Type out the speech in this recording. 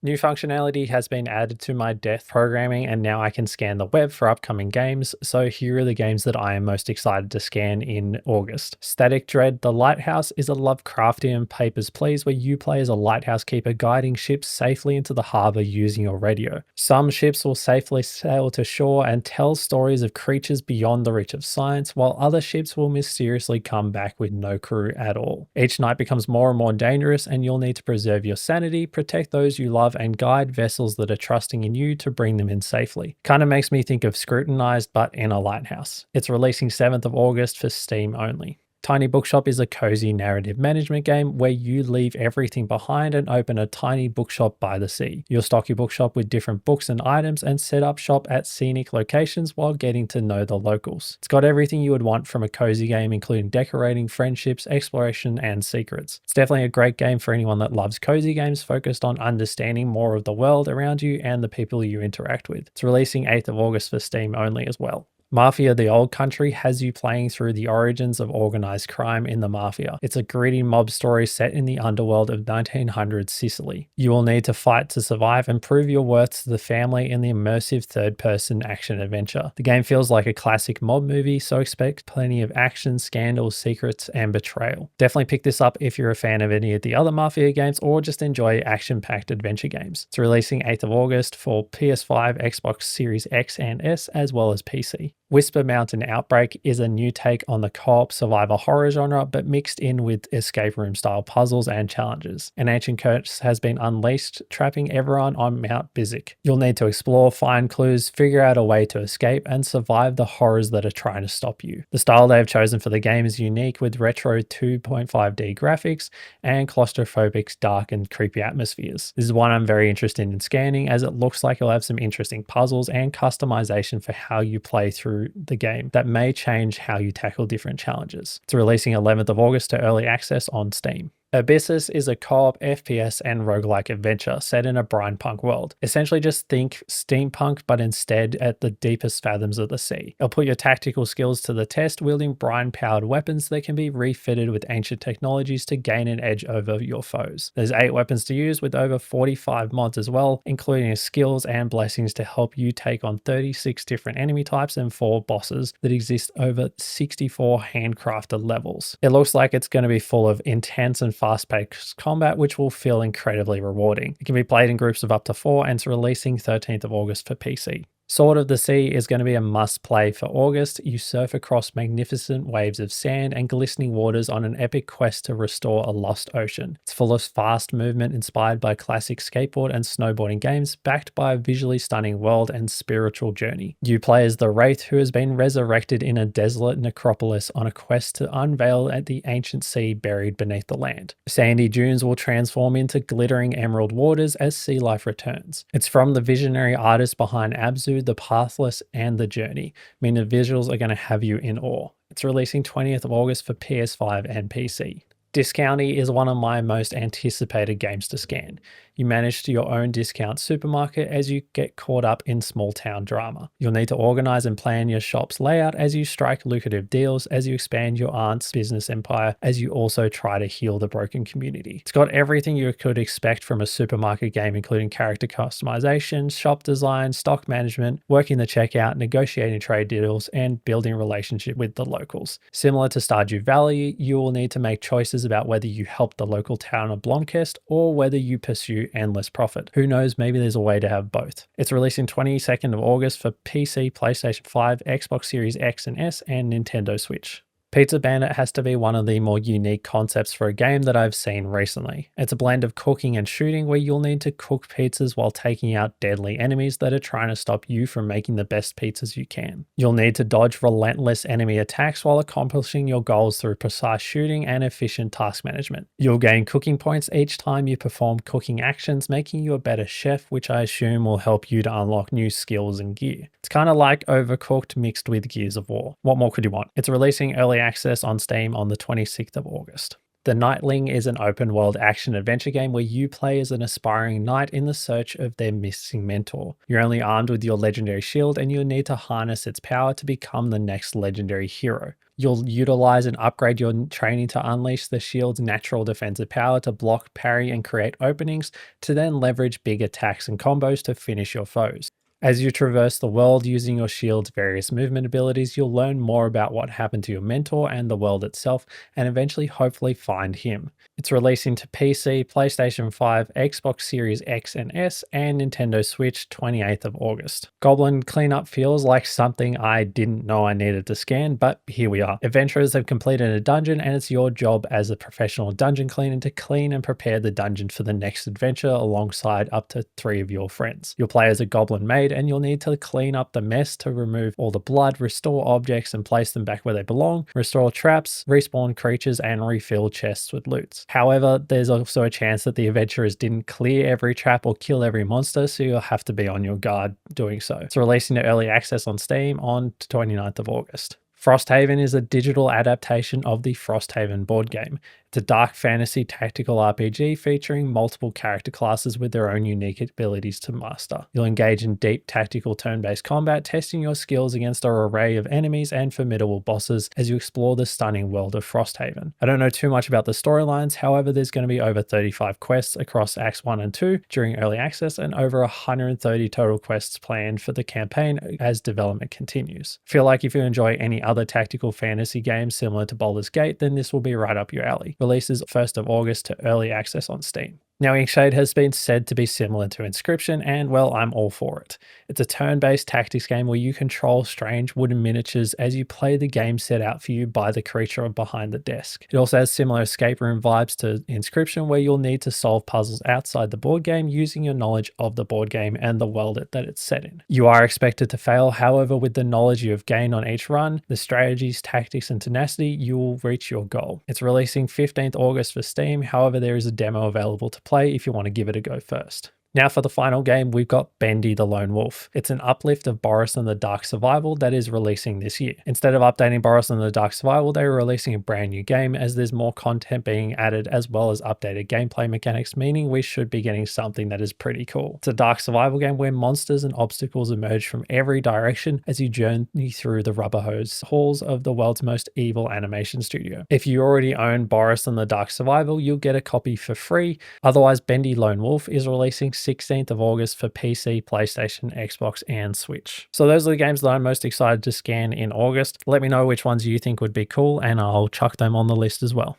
New functionality has been added to my death programming, and now I can scan the web for upcoming games. So here are the games that I am most excited to scan in August. Static Dread: The Lighthouse is a Lovecraftian Papers, Please where you play as a lighthouse keeper guiding ships safely into the harbor using your radio. Some ships will safely sail to shore and tell stories of creatures beyond the reach of science, while other ships will mysteriously come back with no crew at all. Each night becomes more and more dangerous, and you'll need to preserve your sanity, protect those you love, and guide vessels that are trusting in you to bring them in safely. Kind of makes me think of Scrutinized, but in a lighthouse. It's releasing 7th of August for Steam only. Tiny Bookshop is a cozy narrative management game where you leave everything behind and open a tiny bookshop by the sea. You'll stock your bookshop with different books and items and set up shop at scenic locations while getting to know the locals. It's got everything you would want from a cozy game, including decorating, friendships, exploration, and secrets. It's definitely a great game for anyone that loves cozy games focused on understanding more of the world around you and the people you interact with. It's releasing 8th of August for Steam only as well. Mafia: The Old Country has you playing through the origins of organized crime in the Mafia. It's a gritty mob story set in the underworld of 1900s Sicily. You will need to fight to survive and prove your worth to the family in the immersive third-person action adventure. The game feels like a classic mob movie, so expect plenty of action, scandals, secrets, and betrayal. Definitely pick this up if you're a fan of any of the other Mafia games or just enjoy action-packed adventure games. It's releasing 8th of August for PS5, Xbox Series X and S, as well as PC. Whisper Mountain Outbreak is a new take on the co-op survivor horror genre, but mixed in with escape room style puzzles and challenges. An ancient curse has been unleashed, trapping everyone on Mount Bizik. You'll need to explore, find clues, figure out a way to escape, and survive the horrors that are trying to stop you. The style they have chosen for the game is unique, with retro 2.5D graphics and claustrophobic, dark and creepy atmospheres. This is one I'm very interested in scanning, as it looks like you'll have some interesting puzzles and customization for how you play through the game that may change how you tackle different challenges. It's releasing 11th of August to early access on Steam. Abyssus is a co-op FPS and roguelike adventure set in a brine punk world. Essentially just think steampunk, but instead at the deepest fathoms of the sea. It'll put your tactical skills to the test, wielding brine-powered weapons that can be refitted with ancient technologies to gain an edge over your foes. There's 8 weapons to use, with over 45 mods as well, including skills and blessings to help you take on 36 different enemy types and 4 bosses that exist over 64 handcrafted levels. It looks like it's going to be full of intense and fast-paced combat, which will feel incredibly rewarding. It can be played in groups of up to 4, and it's releasing 13th of August for PC. Sword of the Sea is going to be a must-play for August. You surf across magnificent waves of sand and glistening waters on an epic quest to restore a lost ocean. It's full of fast movement inspired by classic skateboard and snowboarding games, backed by a visually stunning world and spiritual journey. You play as the Wraith, who has been resurrected in a desolate necropolis on a quest to unveil at the ancient sea buried beneath the land. Sandy dunes will transform into glittering emerald waters as sea life returns. It's from the visionary artist behind Abyssus, The Pathless, and The Journey, meaning the visuals are going to have you in awe. It's releasing 20th of August for PS5 and PC. Discounty is one of my most anticipated games to scan. You manage your own discount supermarket as you get caught up in small town drama. You'll need to organize and plan your shop's layout as you strike lucrative deals, as you expand your aunt's business empire, as you also try to heal the broken community. It's got everything you could expect from a supermarket game, including character customization, shop design, stock management, working the checkout, negotiating trade deals, and building a relationship with the locals. Similar to Stardew Valley, you will need to make choices about whether you help the local town of Blomkest or whether you pursue endless profit. Who knows, maybe there's a way to have both. It's releasing 22nd of August for PC, PlayStation 5, Xbox Series X and S, and Nintendo Switch. Pizza Bandit has to be one of the more unique concepts for a game that I've seen recently. It's a blend of cooking and shooting where you'll need to cook pizzas while taking out deadly enemies that are trying to stop you from making the best pizzas you can. You'll need to dodge relentless enemy attacks while accomplishing your goals through precise shooting and efficient task management. You'll gain cooking points each time you perform cooking actions, making you a better chef, which I assume will help you to unlock new skills and gear. It's kind of like Overcooked mixed with Gears of War. What more could you want? It's releasing early access on Steam on the 26th of August. The Knightling is an open world action adventure game where you play as an aspiring knight in the search of their missing mentor. You're only armed with your legendary shield and you'll need to harness its power to become the next legendary hero. You'll utilize and upgrade your training to unleash the shield's natural defensive power to block, parry, and create openings to then leverage big attacks and combos to finish your foes. As you traverse the world using your shield's various movement abilities, you'll learn more about what happened to your mentor and the world itself, and eventually hopefully find him. It's releasing to PC, PlayStation 5, Xbox Series X and S, and Nintendo Switch 28th of August. Goblin Cleanup feels like something I didn't know I needed to scan, but here we are. Adventurers have completed a dungeon, and it's your job as a professional dungeon cleaner to clean and prepare the dungeon for the next adventure alongside up to 3 of your friends. You'll play as a goblin maid, and you'll need to clean up the mess to remove all the blood, restore objects and place them back where they belong, restore traps, respawn creatures, and refill chests with loot. However, there's also a chance that the adventurers didn't clear every trap or kill every monster, so you'll have to be on your guard doing so. It's releasing to early access on Steam on 29th of August. Frosthaven is a digital adaptation of the Frosthaven board game. It's a dark fantasy tactical RPG featuring multiple character classes with their own unique abilities to master. You'll engage in deep tactical turn-based combat, testing your skills against an array of enemies and formidable bosses as you explore the stunning world of Frosthaven. I don't know too much about the storylines, however there's going to be over 35 quests across Acts 1 and 2 during early access and over 130 total quests planned for the campaign as development continues. I feel like if you enjoy any other tactical fantasy games similar to Baldur's Gate, then this will be right up your alley. Releases 1st of August to early access on Steam. Now, Inkshade has been said to be similar to Inscription, and well, I'm all for it. It's a turn-based tactics game where you control strange wooden miniatures as you play the game set out for you by the creature behind the desk. It also has similar escape room vibes to Inscription, where you'll need to solve puzzles outside the board game using your knowledge of the board game and the world that it's set in. You are expected to fail, however, with the knowledge you have gained on each run, the strategies, tactics, and tenacity, you will reach your goal. It's releasing 15th August for Steam, however, there is a demo available to play if you want to give it a go first. Now for the final game, we've got Bendy the Lone Wolf. It's an uplift of Boris and the Dark Survival that is releasing this year. Instead of updating Boris and the Dark Survival, they are releasing a brand new game as there's more content being added as well as updated gameplay mechanics, meaning we should be getting something that is pretty cool. It's a dark survival game where monsters and obstacles emerge from every direction as you journey through the rubber hose halls of the world's most evil animation studio. If you already own Boris and the Dark Survival, you'll get a copy for free. Otherwise, Bendy Lone Wolf is releasing 16th of August for PC, PlayStation, Xbox, and Switch. So those are the games that I'm most excited to scan in August. Let me know which ones you think would be cool, and I'll chuck them on the list as well.